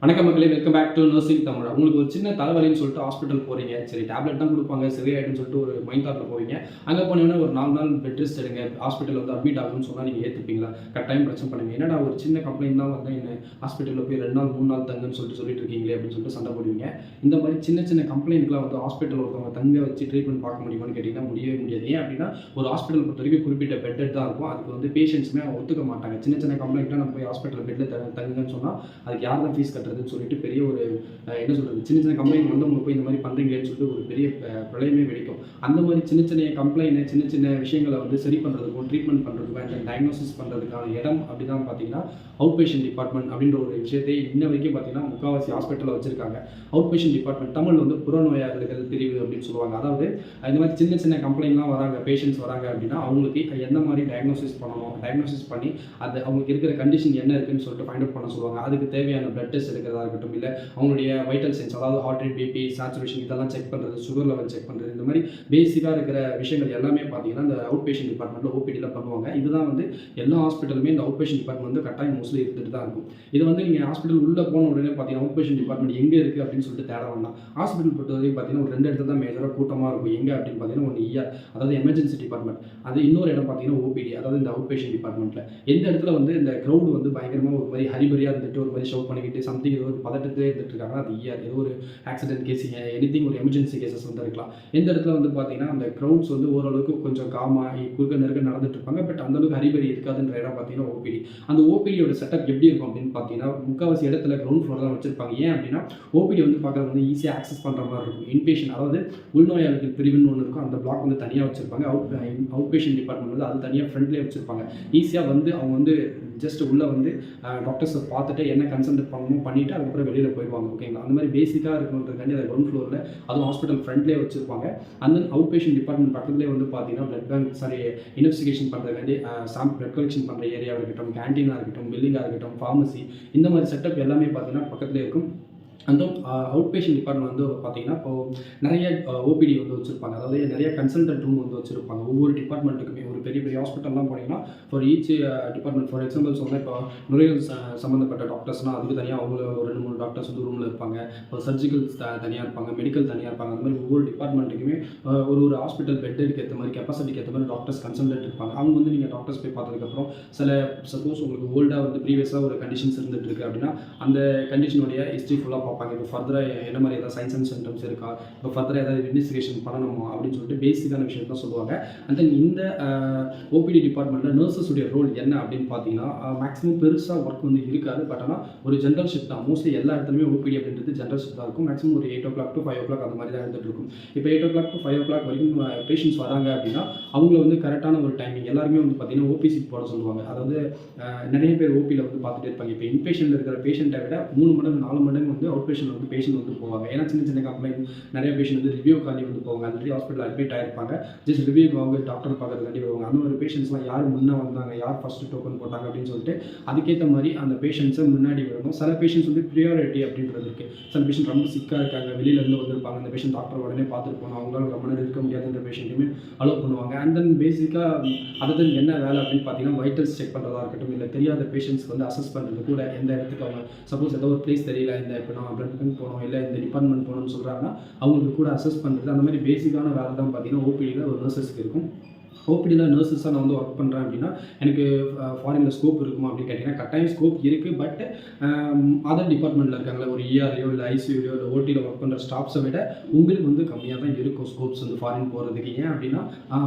வணக்கம் மக்களே, welcome back to nursing Tamil. உங்களுக்கு ஒரு சின்ன தலைவலின்னு சொல்லிட்டு ஹாஸ்பிட்டல் போறீங்க. சரி டேப்லெட் தான் குடுப்பாங்க, சரியாயிடும்னு சொல்லிட்டு ஒரு மைண்ட் தாட்ல போவீங்க. அங்க போனீங்கன்னா ஒரு 4 நாள் பெட் ரெஸ்ட் எடுங்க. ஹாஸ்பிட்டல்ல வந்து அட்மிட் ஆகணும்னு சொன்னா நீங்க ஏத்துப்பீங்களா? கட்டாயம் பிரச்சனை பண்ணுவீங்க. என்னடா ஒரு சின்ன கம்ப்ளைண்ட் தான் வந்து என்ன ஹாஸ்பிட்டல்ல போய் 2 நாள் 3 நாள் தங்குன்னு சொல்லிட்டு இருக்கீங்களே அப்படின்னு சொல்லிட்டு சண்டை போடுவீங்க. இந்த மாதிரி சின்ன சின்ன கம்ப்ளைண்ட்க்குலாம் வந்து ஹாஸ்பிட்டல்ல ஒருத்தவங்க தங்க வச்சு ட்ரீட்மெண்ட் பார்க்க முடியுமான்னு கேட்டீங்கன்னா முடியவே முடியாது. ஏன் அப்படின்னா ஒரு ஹாஸ்பிட்டல் பொறுத்தவரைக்கும் குறிப்பிட்ட பெட் தான் இருக்கும். அதுக்கு வந்து பேஷண்ட்ஸுமே ஒத்துக்க மாட்டாங்க. சின்ன சின்ன கம்ப்ளைண்ட்லாம் நம்ம போய் ஹாஸ்பிட்டல் பெட்ல தங்குங்கன்னு சொன்னா அதுக்கு யார் தான் ஃபீஸ் கட்டுறதுன்னு சொல்லிட்டு பெரிய ஒரு என்ன சொல்கிறது, சின்ன சின்ன கம்ப்ளைண்ட் வந்து அவங்க போய் இந்த மாதிரி பண்ணுறீங்களேன்னு சொல்லிட்டு ஒரு பெரிய பிரளயமே வெடிக்கும். அந்த மாதிரி சின்ன சின்ன கம்ப்ளைண்ட் சின்ன சின்ன விஷயங்களை வந்து சரி பண்ணுறதுக்கும் ட்ரீட்மெண்ட் பண்ணுறதுக்கும் அந்த டயக்னோசிஸ் பண்ணுறதுக்கான இடம் அப்படி தான் பார்த்தீங்கன்னா அவுட் பேஷண்ட் டிபார்ட்மெண்ட் அப்படின்ற ஒரு விஷயத்தை இன்ன வரைக்கும் பார்த்தீங்கன்னா முக்கால்வாசி ஹாஸ்பிட்டலில் வச்சிருக்காங்க. அவுட் பேஷண்ட் டிபார்ட்மெண்ட் தமிழ் வந்து புறநோயாளிகள் பிரிவு அப்படின்னு சொல்லுவாங்க. அதாவது இந்த மாதிரி சின்ன சின்ன கம்ப்ளைண்ட்லாம் வராங்க, பேஷண்ட்ஸ் வராங்க அப்படின்னா அவங்களுக்கு எந்த மாதிரி டயக்னோசிஸ் பண்ணணும், டயக்னோசிஸ் பண்ணி அது அவங்களுக்கு இருக்கிற கண்டிஷன் என்ன இருக்குன்னு சொல்லிட்டு ஃபைண்ட் அவுட் பண்ண சொல்லுவாங்க. அதுக்கு தேவையான பிளட் டெஸ்ட் எடுக்கிறதா இருக்கட்டும், இல்லை அவங்களுடைய வைட்டல் சைன்ஸ் அதாவது ஹார்ட் ரேட், பிபி, சேச்சுரேஷன் இதெல்லாம் செக் பண்ணுறது, சுகர் லெவல் செக் பண்ணுறது, இந்த மாதிரி பேசிக்காக இருக்கிற விஷயங்கள் எல்லாமே பார்த்தீங்கன்னா இந்த அவுட் பேஷண்ட் டிபார்ட்மெண்ட்டில் ஓபிடியில் பண்ணுவாங்க. இதுதான் வந்து எல்லா ஹாஸ்பிட்டலுமே இந்த அவுட் பேஷண்ட் டிபார்ட்மெண்ட் வந்து கட்டாயம் மோஸ்ட்லி இருந்துட்டு தான் இருக்கும். இது வந்து நீங்கள் ஹாஸ்பிட்டல் உள்ளே போன உடனே பார்த்தீங்கன்னா அவுட் பேஷண்ட் டிபார்ட்மெண்ட் எங்கே இருக்குது அப்படின்னு சொல்லிட்டு தேட வேண்டாம். ஹாஸ்பிட்டல் பொறுத்தவரைக்கும் பார்த்தீங்கன்னா ஒரு 2 இடத்துல தான் மேஜராக கூட்டமாக இருக்கும். எங்கே அப்படின்னு பார்த்தீங்கன்னா ஒன்று இஆர் அதாவது எமர்ஜென்சி டிபார்ட்மெண்ட், அது இன்னொரு இடம் பார்த்தீங்கன்னா ஓபிடி அதாவது இந்த அவுட் பேஷண்ட் டிபார்ட்மெண்ட்டில். எந்த இடத்துல வந்து இந்த க்ரௌட் வந்து பயங்கரமாக ஒரு மாதிரி ஹரிபரியாக இருந்துட்டு ஒரு மாதிரி ஷவுட் பண்ணிக்கிட்டு சம்திங் ஏதோ ஒரு பதட்டத்திலே இருந்துட்டு இருக்காங்கன்னா அது இஆர். ஏதோ ஒரு ஆக்சிடென்ட் கேஸிங்க எனிதிங் ஒரு எமர்ஜென்சி கேசஸ் வந்து இருக்கலாம். எந்த இடத்துல வந்து பார்த்தீங்கன்னா அந்த க்ரௌட்ஸ் வந்து ஓரளவுக்கு கொஞ்சம் காமாக குறுக்க நெருக்க நடந்துட்டு இருப்பாங்க, பட் அந்தளவுக்கு ஹரிபரி இருக்காதுன்ற இடம் பார்த்தீங்கன்னா ஓபிடி. அந்த ஓபிடியோட செட்டப் எப்படி இருக்கும் அப்படின்னு பார்த்தீங்கன்னா முக்கால்வாசி இடத்துல கிரவுண்ட் ஃப்ளோர் தான் வச்சிருப்பாங்க. ஏன் அப்படின்னா ஓபிடி வந்து பார்க்குறது வந்து ஈஸியாக ஆக்சஸ் பண்ணுற மாதிரி இருக்கும். இன்பேஷன் அதாவது உள்நோயாளிகள் பிரிவுன்னு ஒன்று இருக்கும், அந்த பிளாக் வந்து தனியாக வச்சிருப்பாங்க. அவுட் பேஷண்ட் டிபார்ட்மெண்ட் வந்து அது தனியாக ஃப்ரண்ட்லேயே வச்சிருப்பாங்க. ஈஸியாக வந்து அவங்க வந்து ஜஸ்ட் உள்ளே வந்து டாக்டர்ஸை பார்த்துட்டு என்ன கன்சல்ட் பண்ணணும் பண்ணிவிட்டு அதுக்கப்புறம் வெளியில் போயிடுவாங்க. ஓகேங்களா? அந்த மாதிரி பேசிக்காக இருக்கணுன்றதுக்காண்டி அதை கிரவுண்ட் ஃப்ளோரில் அதுவும் ஹாஸ்பிட்டல் ஃப்ரண்ட்லேயே வச்சிருப்பாங்க. அந்த அவுட் பேஷண்ட் டிபார்ட்மெண்ட் பக்கத்துலேயே வந்து பார்த்தீங்கன்னா பிளட் பேங்க் இன்வெஸ்டிகேஷன் பண்ணுறதுக்காண்டி பிளட் கலெக்ஷன் பண்ணுற ஏரியாவாக இருக்கட்டும், கேன்டீனாக இருக்கட்டும், பில்லிங்காக இருக்கட்டும், ஃபார்மசி, இந்த மாதிரி செட்டப் எல்லாமே பார்த்தீங்கன்னா பக்கத்துலேயே இருக்கும். அந்த அவுட் பேஷண்ட் டிபார்ட்மெண்ட் வந்து பார்த்தீங்கன்னா இப்போ நிறைய ஓபிடி வந்து வச்சுருப்பாங்க. அதாவது நிறைய கன்சல்டன்ட் ரூம் வந்து வச்சுருப்பாங்க. ஒவ்வொரு டிபார்ட்மெண்ட்டுக்குமே ஒரு பெரிய பெரிய ஹாஸ்பிட்டல்லாம் போனீங்கன்னா for each department for example சொன்னால் இப்போ நுரையீரல் சம்மந்தப்பட்ட டாக்டர்ஸ்னால் அதுக்கு தனியாக அவங்க ஒரு 2 3 டாக்டர்ஸ் வந்து ரூமில் இருப்பாங்க. இப்போ சர்ஜிக்கல் தனியாக இருப்பாங்க, மெடிக்கல் தனியாக இருப்பாங்க. அந்த மாதிரி ஒவ்வொரு டிபார்ட்மெண்ட்டுக்குமே ஒரு ஹாஸ்பிட்டல் பெட்டுக்கு ஏற்ற மாதிரி கெப்பாசிட்டிக்கு ஏற்ற மாதிரி டாக்டர்ஸ் கன்சல்டன்ட் இருப்பாங்க. அவங்க வந்து நீங்கள் டாக்டர்ஸ் போய் பார்த்ததுக்கப்புறம் சப்போஸ் உங்களுக்கு ஓல்டாக வந்து ப்ரீவியஸாக ஒரு கண்டிஷன்ஸ் இருந்துட்டு இருக்குது அப்படின்னா அந்த கண்டிஷனுடைய ஹிஸ்ட்ரி ஃபுல்லாக பார்ப்பாங்க. இப்போ ஃபர்தராக என்ன மாதிரி ஏதாவது சைன்ஸ் அண்ட் சிம்டம்ஸ் இருக்கா, இப்போ ஃபர்தராக ஏதாவது இன்வெஸ்டிகேஷன் பண்ணணுமா அப்படின்னு சொல்லிட்டு பேசிக்கான விஷயம் தான் சொல்லுவாங்க. அண்ட் தென் இந்த ஓபிடி டிபார்ட்மெண்ட்டில் நர்சஸுடைய ரோல் என்ன அப்படின்னு பார்த்தீங்கன்னா மேக்ஸிமம் பெருசாக ஒர்க் வந்து இருக்காது. பட் ஆனால் ஒரு ஜென்ரல் ஷிஃப்ட் தான். மோஸ்ட்லி எல்லா இடத்துலையுமே ஓபிடி அப்படின்றது ஜென்ரல் ஷிஃப்ட் தான் இருக்கும். மேக்ஸிமம் ஒரு 8 o'clock to 5 o'clock அந்த மாதிரி தான் இருந்துட்டு இருக்கும். இப்போ 8 o'clock to 5 o'clock வரைக்கும் பேஷண்ட்ஸ் வராங்க அப்படின்னா அவங்கள வந்து கரெக்டான ஒரு டைமிங் எல்லாருமே வந்து பார்த்தீங்கன்னா ஓபி சீட் போட சொல்லுவாங்க. அதாவது நிறைய பேர் ஓபியில் வந்து பார்த்துட்டே இருப்பாங்க. இப்போ இன்பேஷனில் இருக்கிற பேஷண்ட்டை விட 3 மடங்கு 4 மடங்கு வந்து அவுட் பேஷண்ட் வந்து பேஷண்ட் வந்து போவாங்க. ஏன்னா சின்ன சின்ன கம்ப்ளைண்ட் நிறைய பேஷண்ட் வந்து ரிவ்யூ காலி வந்து போவாங்க. ஆல்ரெடி ஹாஸ்பிட்டல் அட்மிட் ஆகிருப்பாங்க, ஜஸ்ட் ரிவ்யூக்கு அவங்க டாக்டர் பார்க்கறதுக்காண்டி வருவாங்க. அந்த மாதிரி பேஷண்ட்ஸ்லாம் யார் முன்னே வந்தாங்க, யார் ஃபஸ்ட்டு டோக்கன் போட்டாங்க அப்படின்னு சொல்லிட்டு அதுக்கேற்ற மாதிரி அந்த பேஷண்ட்ஸை முன்னாடி விடணும். சில பேஷண்ட்ஸ் வந்து ப்ரியாரிட்டி அப்படின்றது இருக்குது. சில பேஷண்ட் ரொம்ப சிக்காக இருக்காங்க, வெளியிலேருந்து வந்திருப்பாங்க, அந்த பேஷண்ட் டாக்டர் உடனே பார்த்துட்டு போகணும், அவங்களால ரொம்ப நேரம் இருக்க முடியாதுன்ற பேஷண்ட்டுமே அலோவ் பண்ணுவாங்க. அண்ட் தென் பேசிக்காக அது என்ன வேலை அப்படின்னு பார்த்தீங்கன்னா வைட்டல்ஸ் செக் பண்ணுறதா இருக்கட்டும், இல்லை தெரியாத பேஷண்ட்ஸ்க்கு வந்து அசஸ் பண்ணுறது கூட எந்த இடத்துக்கு அவங்க சப்போஸ் ஏதோ ஒரு பிளேஸ் தெரியல, இந்த இப்போ நம்ம பிளட் பேங்க் போகணும் இல்லை இந்த டிபார்ட்மெண்ட் போகணும்னு சொல்கிறாங்கன்னா அவங்களுக்கு கூட அசஸ் பண்ணுறது, அந்த மாதிரி பேசிக்கான வேலை தான் பார்த்தீங்கன்னா ஓபிடியில் ஒரு நர்சஸ்க்கு இருக்கும். ஓபிடியில் நர்சஸாக நான் வந்து ஒர்க் பண்ணுறேன் அப்படின்னா எனக்கு ஃபாரினில் ஸ்கோப் இருக்குமா அப்படின்னு கேட்டிங்கன்னா கட்டாயம் ஸ்கோப் இருக்குது. பட் அதர் டிபார்ட்மெண்ட்டில் இருக்காங்களே ஒரு இஆர்லையோ இல்லை ஐசியூலையோ இல்லை ஓடியில் ஒர்க் பண்ணுற ஸ்டாஃப்ஸை விட உங்களுக்கு வந்து கம்மியாக தான் இருக்கும் ஸ்கோப்ஸ் வந்து ஃபாரின் போகிறதுக்கு. ஏன் அப்படின்னா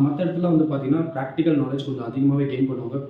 மற்ற இடத்துல வந்து பார்த்திங்கன்னா ப்ராக்டிக்கல் நாலேஜ் கொஞ்சம் அதிகமாகவே கெயின் பண்ணுவாங்க.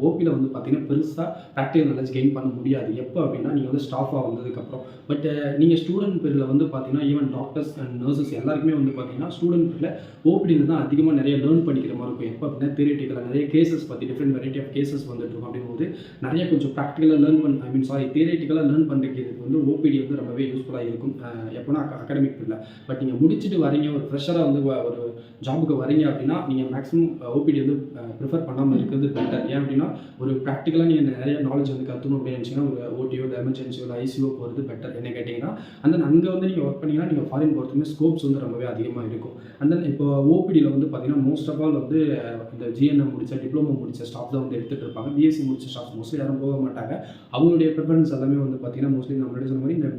ஓபியில் வந்து பார்த்திங்கன்னா பெருசாக ப்ராக்டிக்கல் நாலேஜ் கெயின் பண்ண முடியாது. எப்போ அப்படின்னா நீங்கள் வந்து ஸ்டாஃபாக வந்ததுக்கப்புறம். பட் நீங்கள் ஸ்டூடெண்ட் பீரியடில் வந்து பார்த்திங்கன்னா ஈவன் டாக்டர்ஸ் அண்ட் நர்சஸ் எல்லாருக்குமே வந்து பார்த்திங்கன்னா ஸ்டூடெண்ட் பீரியடில் ஓபிடியில் தான் அதிகமாக நிறைய லேர்ன் பண்ணிக்கிற மாதிரி இருக்கும். எப்போ அப்படின்னா தியரிட்டிக்கலாக நிறைய கேசஸ் பற்றி டிஃப்ரெண்ட் வெரைட்டி ஆஃப் கேசஸ் வந்துட்டு இருக்கும். அப்படிங்கும்போது நிறைய கொஞ்சம் ப்ராக்டிக்கலாக லேர்ன் தியரிட்டிக்கலாக லேர்ன் பண்ணுறதுக்கு வந்து ஓபிடி வந்து ரொம்பவே யூஸ்ஃபுல்லாக இருக்கும். எப்போனா அகாடமிக் பீரியடில். பட் நீங்கள் முடிச்சுட்டு வரீங்க, ஒரு ஃப்ரெஷராக வந்து ஒரு ஜாபுக்கு வரீங்க அப்படின்னா நீங்கள் மேக்ஸிமம் ஓபிடி வந்து ப்ரிஃபர் பண்ணாமல் இருக்கிறது பெட்டர். ஏன் அப்படின்னா ஒரு ப்ராக்டிக்கலாக நீங்கள் நிறைய நாலேஜ் வந்து கற்றுக்கணும் அப்படின்னு நினச்சிங்கன்னா ஒரு ஓடியோ இல்லை எமர்ஜென்சியோ இல்லை ஐசியோ போகிறது பெட்டர் என்ன கேட்டிங்கன்னா. அந்த அங்கே வந்து நீங்கள் ஒர்க் பண்ணிங்கன்னா நீங்கள் ஃபாரின் போகிறதுக்குமே ஸ்கோப்ஸ் வந்து ரொம்பவே அதிகமாக இருக்கும். அண்ட் தென் இப்போ ஓபிடியில் வந்து பார்த்தீங்கன்னா மோஸ்ட் ஆஃப் ஆல் வந்து வந்து இந்த ஜிஎன்எம் முடித்த டிப்ளமோ முடித்த ஸ்டாஃப் தான் வந்து எடுத்துகிட்டு இருப்பாங்க. பிஎஸ்சி முடித்த ஸ்டாஃப் மோஸ்ட்லி யாரும் போக மாட்டாங்க. அவங்களுடைய ப்ரிஃபரன்ஸ் எல்லாமே வந்து பார்த்திங்கன்னா மோஸ்ட்லி நம்ம முன்னாடி சொன்ன மாதிரி இந்த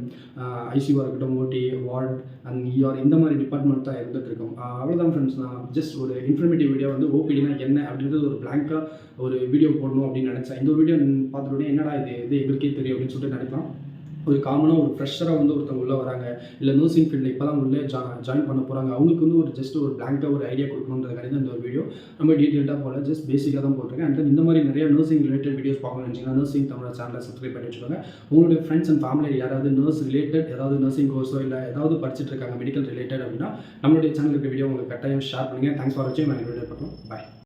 ஐசியூவாக இருக்கட்டும், ஓடி, வார்ட் அண்ட் இஆர் இந்த மாதிரி டிபார்ட்மெண்ட் தான் இருந்துகிட்டு இருக்கோம். அவ்வளோதான் ஃப்ரெண்ட்ஸ். நான் ஜஸ்ட் ஒரு இன்ஃபர்மேட்டிவ் வீடியோ வந்து ஓபிடினா என்ன அப்படின்றது ஒரு பிளாங்காக ஒரு வீடியோ போடணும் அப்படின்னு நினச்சேன். இந்த வீடியோ பார்த்துட்டு என்னடா இது எங்களுக்கே தெரியும் அப்படின்னு சொல்லிட்டு நினைக்கலாம். ஒரு காமனாக ஒரு ஃப்ரெஷராக வந்து ஒருத்தவங்க உள்ளே வராங்க, இல்லை நர்சிங் ஃபீல்டில் இப்போ தான் உள்ளே ஜாயின் பண்ண போகிறாங்க, அவங்களுக்கு வந்து ஒரு ஜஸ்ட் ஒரு பிளாங்காக ஒரு ஐடியா கொடுக்கணுன்றதுக்காக தான் இந்த ஒரு வீடியோ ரொம்ப டீட்டெயில்டாக போல ஜஸ்ட் பேசிக்காக தான் போட்டிருக்கேன். அண்ட் இந்த மாதிரி நிறைய நர்சிங் ரிலேட்டட் வீடியோஸ் பார்க்கணும்னு நினச்சிங்கன்னா நர்சிங் தமிழ் சேனலை சப்ஸ்கிரைப் பண்ணி வச்சுக்கோங்க. உங்களுடைய ஃப்ரெண்ட்ஸ் அண்ட் ஃபேமிலி யாராவது நர்ஸ் ரிலேட்டட் ஏதாவது நர்சிங் கோர்ஸோ இல்லை ஏதாவது படிச்சுட்டு இருக்காங்க மெடிக்கல் ரிலேட்டட் அப்படின்னா நம்மளுடைய சேனலுக்கு வீடியோ உங்களுக்கு கட்டாயம் ஷேர் பண்ணுங்கள். தேங்க்ஸ் ஃபார் வாட்சிங். நான் வீடியோ பார்க்கலாம். பாய்.